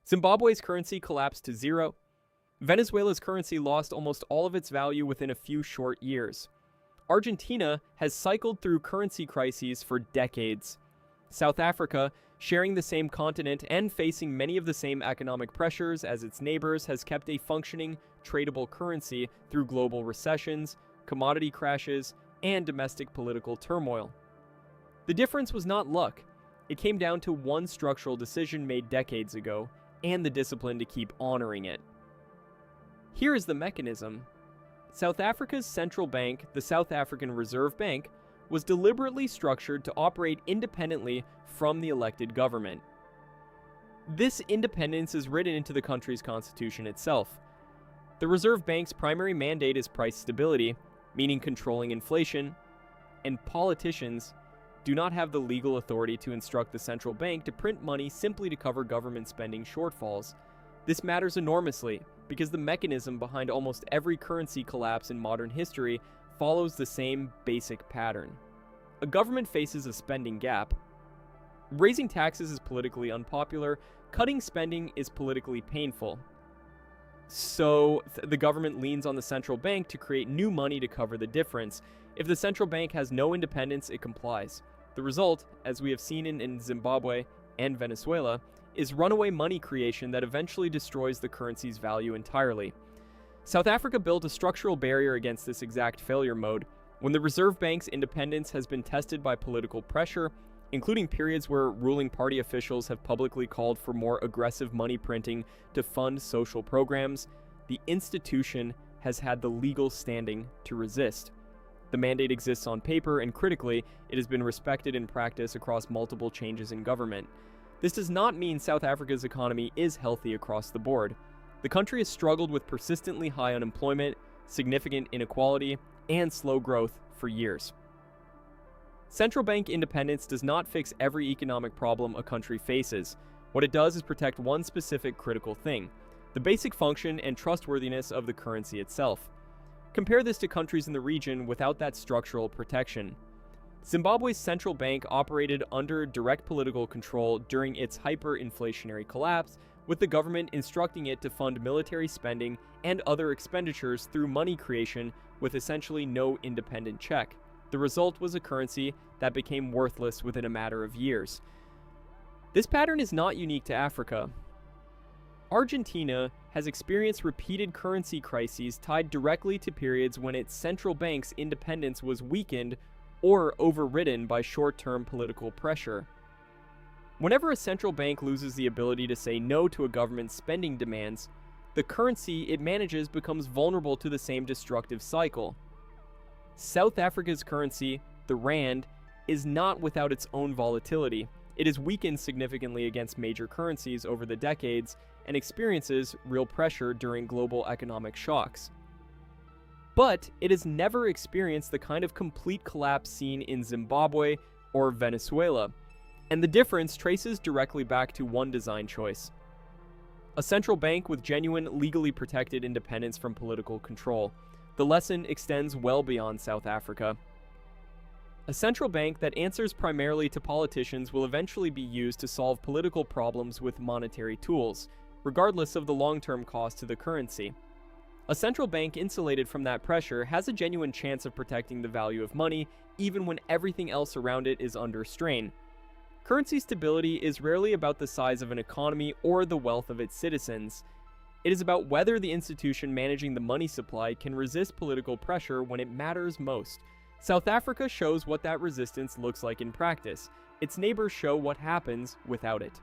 Zimbabwe's currency collapsed to zero. Venezuela's currency lost almost all of its value within a few short years. Argentina has cycled through currency crises for decades. South Africa, sharing the same continent and facing many of the same economic pressures as its neighbors, has kept a functioning, tradable currency through global recessions, commodity crashes, and domestic political turmoil. The difference was not luck. It came down to one structural decision made decades ago, and the discipline to keep honoring it. Here is the mechanism. South Africa's central bank, the South African Reserve Bank, was deliberately structured to operate independently from the elected government. This independence is written into the country's constitution itself. The Reserve Bank's primary mandate is price stability, meaning controlling inflation, and politicians do not have the legal authority to instruct the central bank to print money simply to cover government spending shortfalls. This matters enormously because the mechanism behind almost every currency collapse in modern history follows the same basic pattern. A government faces a spending gap. Raising taxes is politically unpopular, cutting spending is politically painful. So the government leans on the central bank to create new money to cover the difference. If the central bank has no independence, it complies. The result, as we have seen in Zimbabwe and Venezuela, is runaway money creation that eventually destroys the currency's value entirely. South Africa built a structural barrier against this exact failure mode. When the Reserve Bank's independence has been tested by political pressure, including periods where ruling party officials have publicly called for more aggressive money printing to fund social programs, the institution has had the legal standing to resist. The mandate exists on paper, and critically, it has been respected in practice across multiple changes in government. This does not mean South Africa's economy is healthy across the board. The country has struggled with persistently high unemployment, significant inequality, and slow growth for years. Central bank independence does not fix every economic problem a country faces. What it does is protect one specific critical thing: the basic function and trustworthiness of the currency itself. Compare this to countries in the region without that structural protection. Zimbabwe's central bank operated under direct political control during its hyperinflationary collapse, with the government instructing it to fund military spending and other expenditures through money creation with essentially no independent check. The result was a currency that became worthless within a matter of years. This pattern is not unique to Africa. Argentina has experienced repeated currency crises tied directly to periods when its central bank's independence was weakened or overridden by short-term political pressure. Whenever a central bank loses the ability to say no to a government's spending demands, the currency it manages becomes vulnerable to the same destructive cycle. South Africa's currency, the rand, is not without its own volatility. It has weakened significantly against major currencies over the decades and experiences real pressure during global economic shocks. But it has never experienced the kind of complete collapse seen in Zimbabwe or Venezuela, and the difference traces directly back to one design choice: a central bank with genuine, legally protected independence from political control. The lesson extends well beyond South Africa. A central bank that answers primarily to politicians will eventually be used to solve political problems with monetary tools, regardless of the long-term cost to the currency. A central bank insulated from that pressure has a genuine chance of protecting the value of money, even when everything else around it is under strain. Currency stability is rarely about the size of an economy or the wealth of its citizens. It is about whether the institution managing the money supply can resist political pressure when it matters most. South Africa shows what that resistance looks like in practice. Its neighbors show what happens without it.